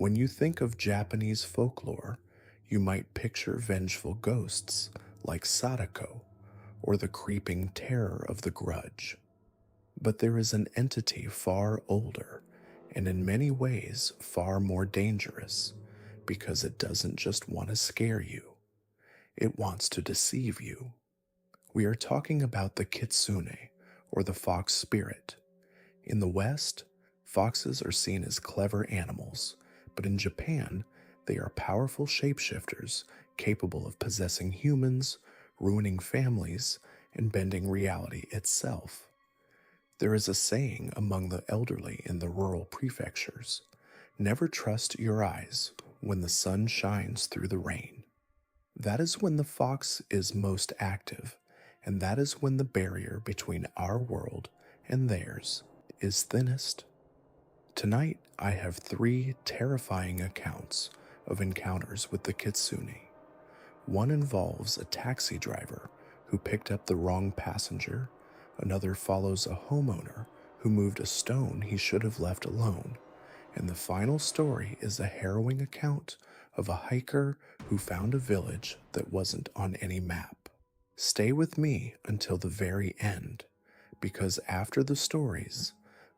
When you think of Japanese folklore, you might picture vengeful ghosts like Sadako or the creeping terror of the grudge. But there is an entity far older and in many ways far more dangerous because it doesn't just want to scare you, it wants to deceive you. We are talking about the kitsune, or the fox spirit. In the West, foxes are seen as clever animals, but in Japan, they are powerful shapeshifters capable of possessing humans, ruining families, and bending reality itself. There is a saying among the elderly in the rural prefectures: never trust your eyes when the sun shines through the rain. That is when the fox is most active, and that is when the barrier between our world and theirs is thinnest. Tonight, I have three terrifying accounts of encounters with the kitsune. One involves a taxi driver who picked up the wrong passenger, another follows a homeowner who moved a stone he should have left alone, and the final story is a harrowing account of a hiker who found a village that wasn't on any map. Stay with me until the very end, because after the stories,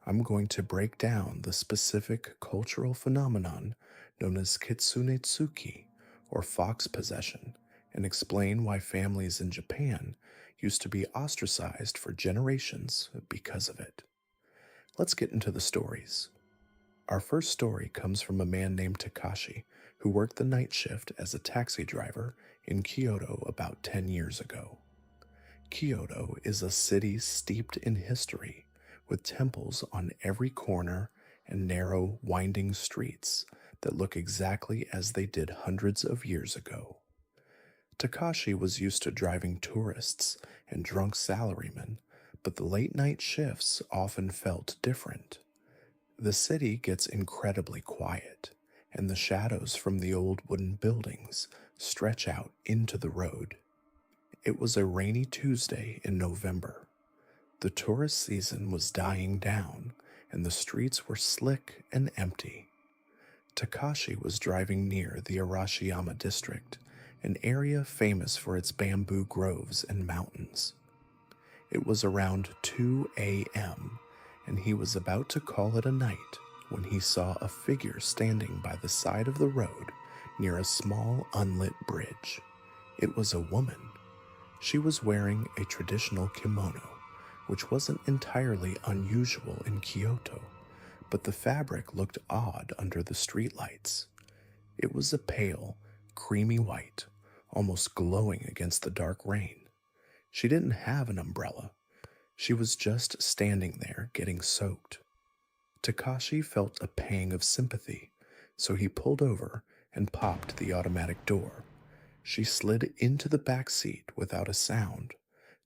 I'm going to break down the specific cultural phenomenon known as kitsunetsuki, or fox possession, and explain why families in Japan used to be ostracized for generations because of it. Let's get into the stories. Our first story comes from a man named Takashi, who worked the night shift as a taxi driver in Kyoto about 10 years ago. Kyoto is a city steeped in history, with temples on every corner and narrow, winding streets that look exactly as they did hundreds of years ago. Takashi was used to driving tourists and drunk salarymen, but the late-night shifts often felt different. The city gets incredibly quiet, and the shadows from the old wooden buildings stretch out into the road. It was a rainy Tuesday in November. The tourist season was dying down, and the streets were slick and empty. Takashi was driving near the Arashiyama district, an area famous for its bamboo groves and mountains. It was around 2 a.m., and he was about to call it a night when he saw a figure standing by the side of the road near a small unlit bridge. It was a woman. She was wearing a traditional kimono, which wasn't entirely unusual in Kyoto, but the fabric looked odd under the streetlights. It was a pale, creamy white, almost glowing against the dark rain. She didn't have an umbrella. She was just standing there getting soaked. Takashi felt a pang of sympathy, so he pulled over and popped the automatic door. She slid into the back seat without a sound.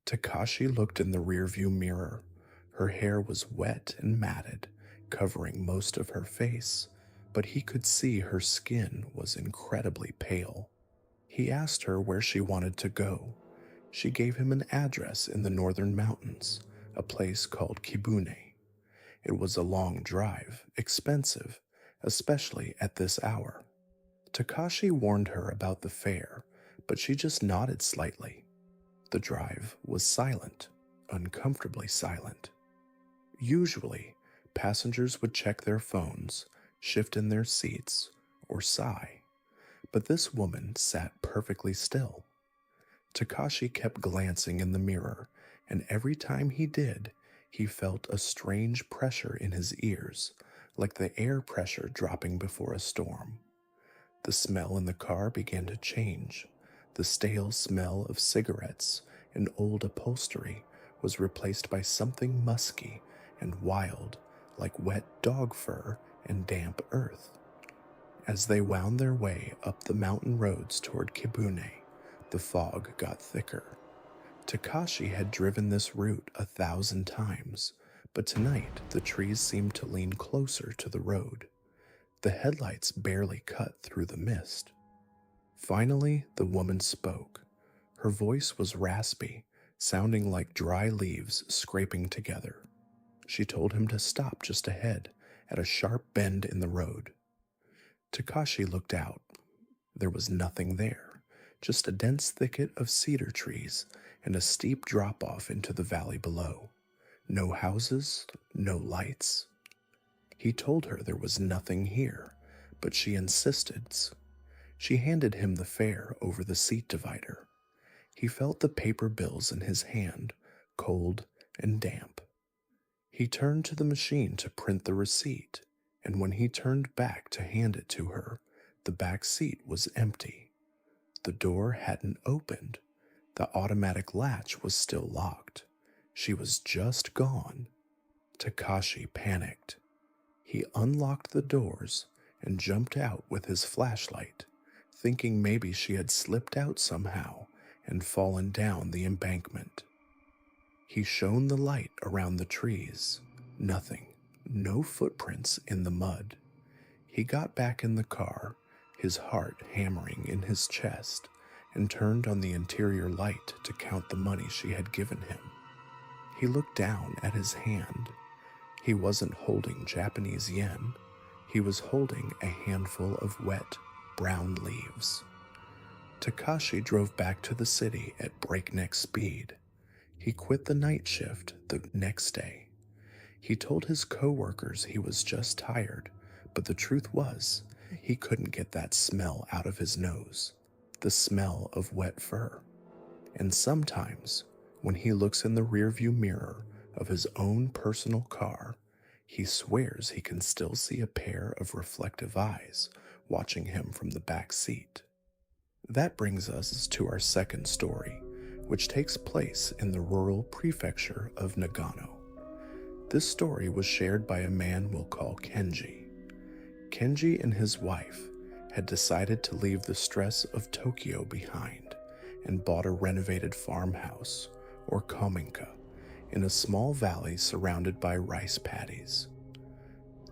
Takashi looked in the rearview mirror. Her hair was wet and matted, covering most of her face, but he could see her skin was incredibly pale. He asked her where she wanted to go. She gave him an address in the northern mountains, a place called Kibune. It was a long drive, expensive, especially at this hour. Takashi warned her about the fare, but she just nodded slightly. The drive was silent, uncomfortably silent. Usually, passengers would check their phones, shift in their seats, or sigh, but this woman sat perfectly still. Takashi kept glancing in the mirror, and every time he did, he felt a strange pressure in his ears, like the air pressure dropping before a storm. The smell in the car began to change. The stale smell of cigarettes and old upholstery was replaced by something musky and wild, like wet dog fur and damp earth. As they wound their way up the mountain roads toward Kibune, the fog got thicker. Takashi had driven this route 1,000 times, but tonight the trees seemed to lean closer to the road. The headlights barely cut through the mist. Finally, the woman spoke. Her voice was raspy, sounding like dry leaves scraping together. She told him to stop just ahead, at a sharp bend in the road. Takashi looked out. There was nothing there, just a dense thicket of cedar trees and a steep drop-off into the valley below. No houses, no lights. He told her there was nothing here, but she insisted. She handed him the fare over the seat divider. He felt the paper bills in his hand, cold and damp. He turned to the machine to print the receipt, and when he turned back to hand it to her, the back seat was empty. The door hadn't opened. The automatic latch was still locked. She was just gone. Takashi panicked. He unlocked the doors and jumped out with his flashlight, thinking maybe she had slipped out somehow and fallen down the embankment. He shone the light around the trees. Nothing. No footprints in the mud. He got back in the car, his heart hammering in his chest, and turned on the interior light to count the money she had given him. He looked down at his hand. He wasn't holding Japanese yen. He was holding a handful of wet, brown leaves. Takashi drove back to the city at breakneck speed. He quit the night shift the next day. He told his co-workers he was just tired, but the truth was, he couldn't get that smell out of his nose, the smell of wet fur. And sometimes, when he looks in the rearview mirror of his own personal car, he swears he can still see a pair of reflective eyes watching him from the back seat. That brings us to our second story, which takes place in the rural prefecture of Nagano. This story was shared by a man we'll call Kenji. Kenji and his wife had decided to leave the stress of Tokyo behind and bought a renovated farmhouse, or kominka, in a small valley surrounded by rice paddies.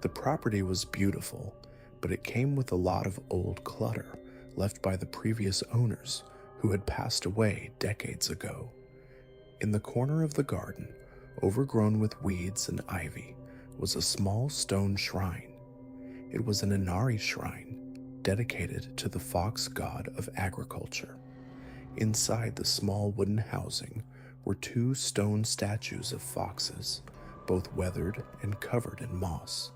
The property was beautiful, but it came with a lot of old clutter left by the previous owners who had passed away decades ago. In the corner of the garden, overgrown with weeds and ivy, was a small stone shrine. It was an Inari shrine dedicated to the fox god of agriculture. Inside the small wooden housing were two stone statues of foxes, both weathered and covered in moss.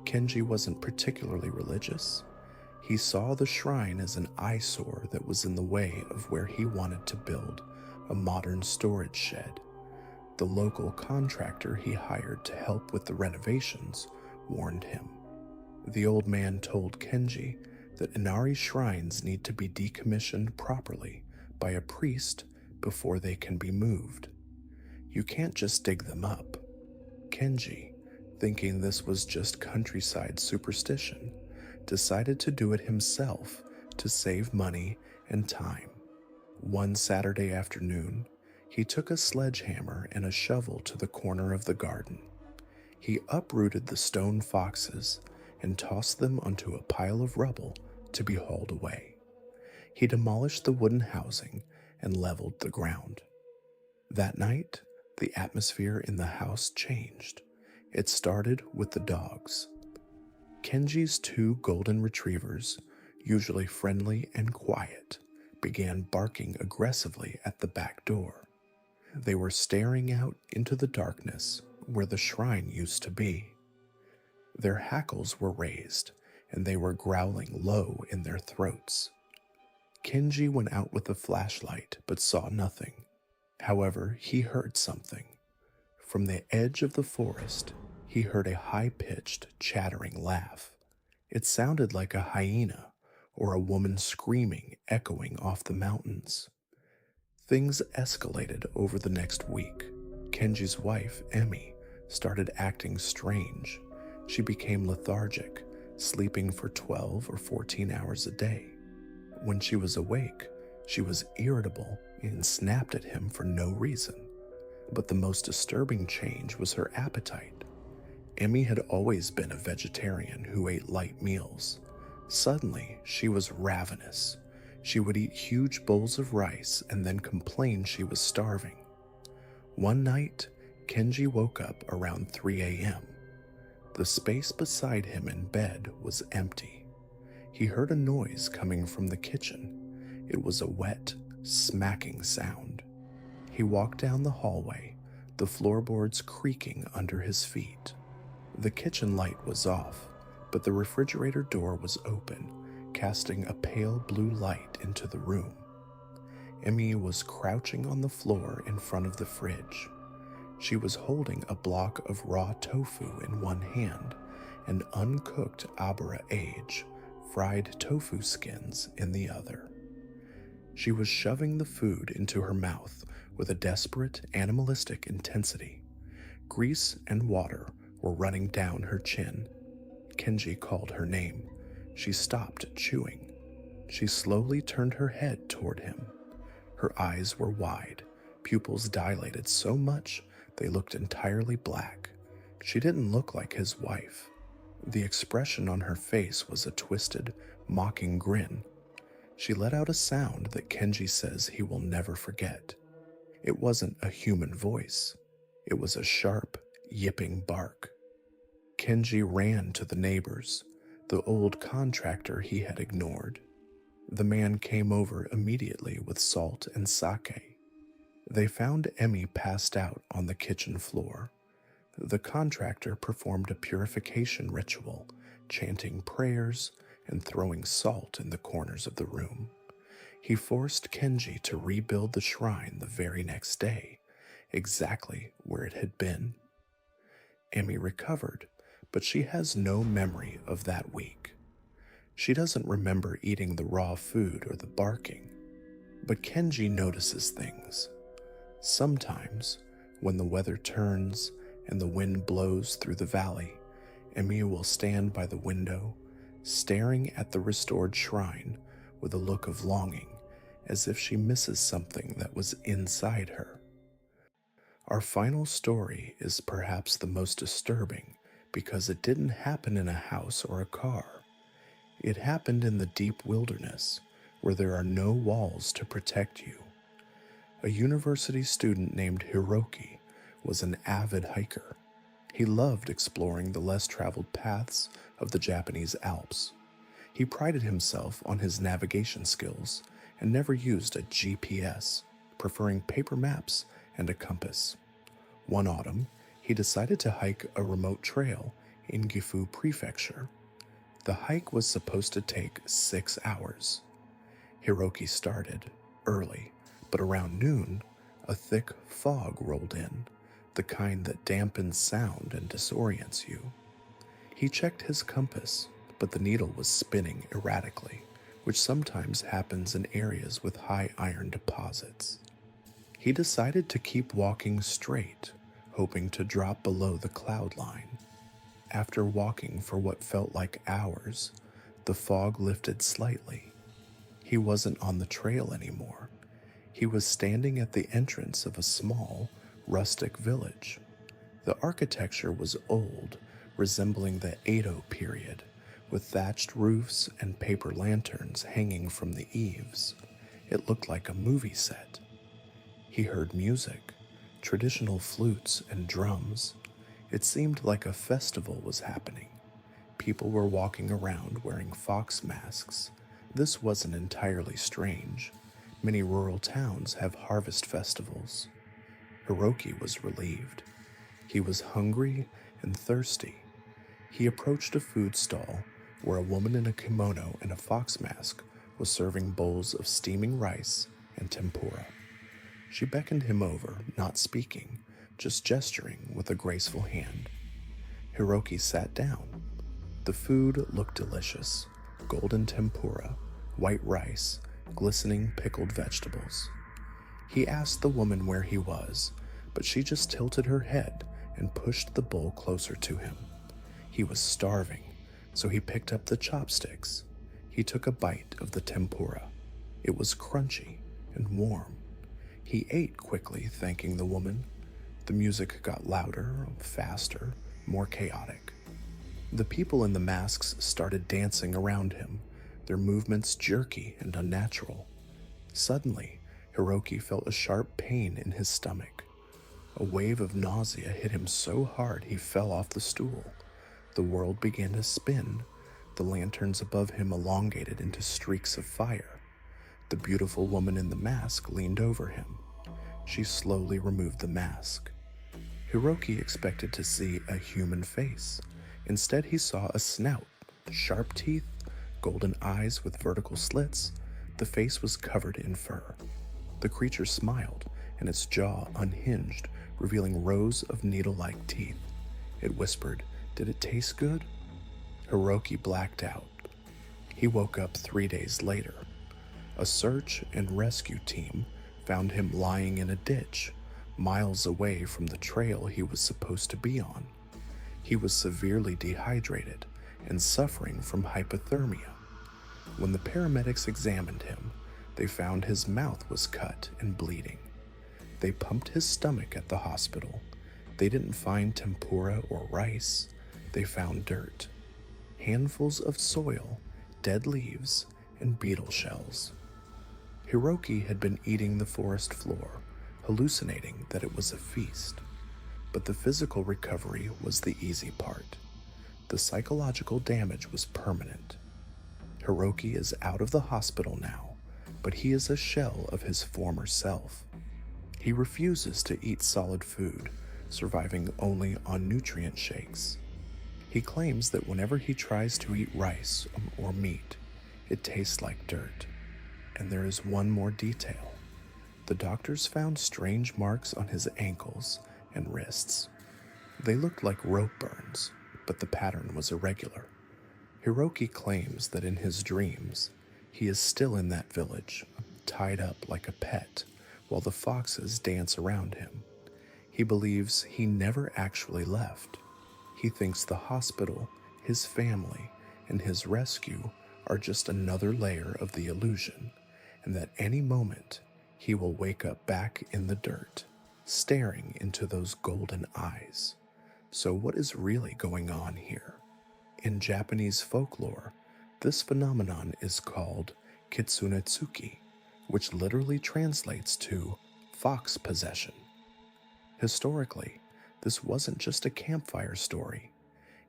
Kenji wasn't particularly religious. He saw the shrine as an eyesore that was in the way of where he wanted to build a modern storage shed. The local contractor he hired to help with the renovations warned him. The old man told Kenji that Inari shrines need to be decommissioned properly by a priest before they can be moved. You can't just dig them up. Kenji, thinking this was just countryside superstition, decided to do it himself to save money and time. One Saturday afternoon, he took a sledgehammer and a shovel to the corner of the garden. He uprooted the stone foxes and tossed them onto a pile of rubble to be hauled away. He demolished the wooden housing and leveled the ground. That night, the atmosphere in the house changed. It started with the dogs. Kenji's two golden retrievers, usually friendly and quiet, began barking aggressively at the back door. They were staring out into the darkness where the shrine used to be. Their hackles were raised, and they were growling low in their throats. Kenji went out with a flashlight but saw nothing. However, he heard something. From the edge of the forest, he heard a high-pitched, chattering laugh. It sounded like a hyena or a woman screaming echoing off the mountains. Things escalated over the next week. Kenji's wife, Emmy, started acting strange. She became lethargic, sleeping for 12 or 14 hours a day. When she was awake, she was irritable and snapped at him for no reason. But the most disturbing change was her appetite. Emmy had always been a vegetarian who ate light meals. Suddenly, she was ravenous. She would eat huge bowls of rice and then complain she was starving. One night, Kenji woke up around 3 a.m. The space beside him in bed was empty. He heard a noise coming from the kitchen. It was a wet, smacking sound. He walked down the hallway, the floorboards creaking under his feet. The kitchen light was off, but the refrigerator door was open, casting a pale blue light into the room. Emmy was crouching on the floor in front of the fridge. She was holding a block of raw tofu in one hand and uncooked abara age, fried tofu skins, in the other. She was shoving the food into her mouth with a desperate, animalistic intensity. Grease and water were running down her chin. Kenji called her name. She stopped chewing. She slowly turned her head toward him. Her eyes were wide, pupils dilated so much they looked entirely black. She didn't look like his wife. The expression on her face was a twisted, mocking grin. She let out a sound that Kenji says he will never forget. It wasn't a human voice. It was a sharp, yipping bark. Kenji ran to the neighbors, the old contractor he had ignored. The man came over immediately with salt and sake. They found Emmy passed out on the kitchen floor. The contractor performed a purification ritual, chanting prayers and throwing salt in the corners of the room. He forced Kenji to rebuild the shrine the very next day, exactly where it had been. Emmy recovered, but she has no memory of that week. She doesn't remember eating the raw food or the barking, but Kenji notices things. Sometimes, when the weather turns and the wind blows through the valley, Emmy will stand by the window, staring at the restored shrine with a look of longing, as if she misses something that was inside her. Our final story is perhaps the most disturbing because it didn't happen in a house or a car. It happened in the deep wilderness, where there are no walls to protect you. A university student named Hiroki was an avid hiker. He loved exploring the less traveled paths of the Japanese Alps. He prided himself on his navigation skills and never used a GPS, preferring paper maps and a compass. One autumn, he decided to hike a remote trail in Gifu Prefecture. The hike was supposed to take 6 hours. Hiroki started early, but around noon, a thick fog rolled in, the kind that dampens sound and disorients you. He checked his compass, but the needle was spinning erratically, which sometimes happens in areas with high iron deposits. He decided to keep walking straight, hoping to drop below the cloud line. After walking for what felt like hours, the fog lifted slightly. He wasn't on the trail anymore. He was standing at the entrance of a small, rustic village. The architecture was old, resembling the Edo period, with thatched roofs and paper lanterns hanging from the eaves. It looked like a movie set. He heard music, traditional flutes and drums. It seemed like a festival was happening. People were walking around wearing fox masks. This wasn't entirely strange. Many rural towns have harvest festivals. Hiroki was relieved. He was hungry and thirsty. He approached a food stall where a woman in a kimono and a fox mask was serving bowls of steaming rice and tempura. She beckoned him over, not speaking, just gesturing with a graceful hand. Hiroki sat down. The food looked delicious: golden tempura, white rice, glistening pickled vegetables. He asked the woman where he was, but she just tilted her head and pushed the bowl closer to him. He was starving, so he picked up the chopsticks. He took a bite of the tempura. It was crunchy and warm. He ate quickly, thanking the woman. The music got louder, faster, more chaotic. The people in the masks started dancing around him, their movements jerky and unnatural. Suddenly, Hiroki felt a sharp pain in his stomach. A wave of nausea hit him so hard he fell off the stool. The world began to spin. the lanterns above him elongated into streaks of fire. The beautiful woman in the mask leaned over him. She slowly removed the mask. Hiroki expected to see a human face. Instead, he saw a snout, sharp teeth, golden eyes with vertical slits. The face was covered in fur. The creature smiled, and its jaw unhinged, revealing rows of needle-like teeth. It whispered, "Did it taste good?" Hiroki blacked out. He woke up 3 days later. A search and rescue team found him lying in a ditch, miles away from the trail he was supposed to be on. He was severely dehydrated and suffering from hypothermia. When the paramedics examined him, they found his mouth was cut and bleeding. They pumped his stomach at the hospital. They didn't find tempura or rice. They found dirt, handfuls of soil, dead leaves, and beetle shells. Hiroki had been eating the forest floor, hallucinating that it was a feast. But the physical recovery was the easy part. The psychological damage was permanent. Hiroki is out of the hospital now, but he is a shell of his former self. He refuses to eat solid food, surviving only on nutrient shakes. He claims that whenever he tries to eat rice or meat, it tastes like dirt. And there is one more detail. The doctors found strange marks on his ankles and wrists. They looked like rope burns, but the pattern was irregular. Hiroki claims that in his dreams, he is still in that village, tied up like a pet, while the foxes dance around him. He believes he never actually left. He thinks the hospital, his family, and his rescue are just another layer of the illusion, and that any moment he will wake up back in the dirt, staring into those golden eyes. So what is really going on here? In Japanese folklore, this phenomenon is called kitsunetsuki, which literally translates to fox possession. Historically, this wasn't just a campfire story.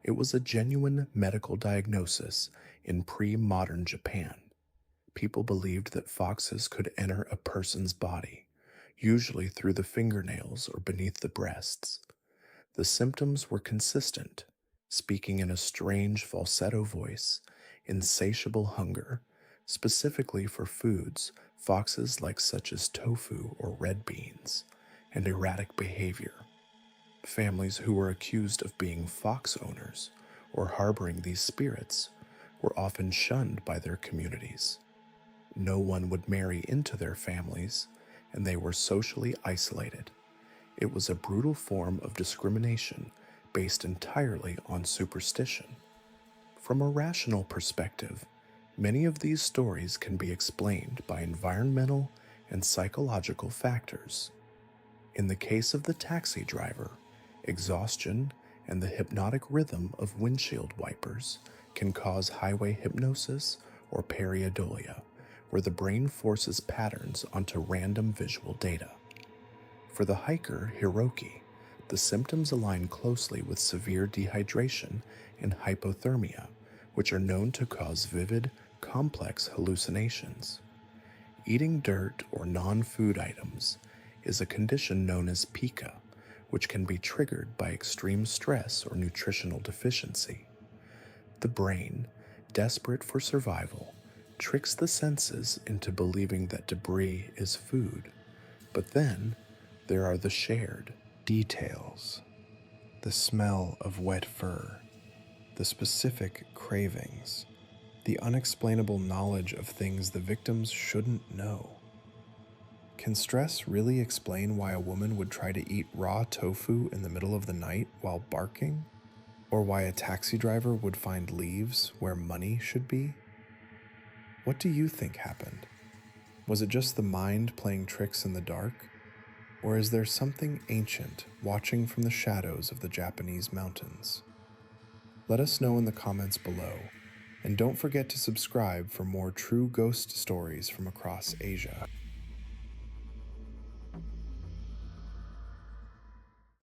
It was a genuine medical diagnosis in pre-modern Japan. People believed that foxes could enter a person's body, usually through the fingernails or beneath the breasts. The symptoms were consistent: speaking in a strange falsetto voice, insatiable hunger, specifically for foods foxes like such as tofu or red beans, and erratic behavior. Families who were accused of being fox owners or harboring these spirits were often shunned by their communities. No one would marry into their families, and they were socially isolated. It was a brutal form of discrimination based entirely on superstition. From a rational perspective, many of these stories can be explained by environmental and psychological factors. In the case of the taxi driver, exhaustion and the hypnotic rhythm of windshield wipers can cause highway hypnosis or pareidolia, where the brain forces patterns onto random visual data. For the hiker Hiroki, the symptoms align closely with severe dehydration and hypothermia, which are known to cause vivid, complex hallucinations. Eating dirt or non-food items is a condition known as pica, which can be triggered by extreme stress or nutritional deficiency. The brain, desperate for survival, tricks the senses into believing that debris is food. But then, there are the shared details. The smell of wet fur, the specific cravings, the unexplainable knowledge of things the victims shouldn't know. Can stress really explain why a woman would try to eat raw tofu in the middle of the night while barking? Or why a taxi driver would find leaves where money should be? What do you think happened? Was it just the mind playing tricks in the dark? Or is there something ancient watching from the shadows of the Japanese mountains? Let us know in the comments below, and don't forget to subscribe for more true ghost stories from across Asia.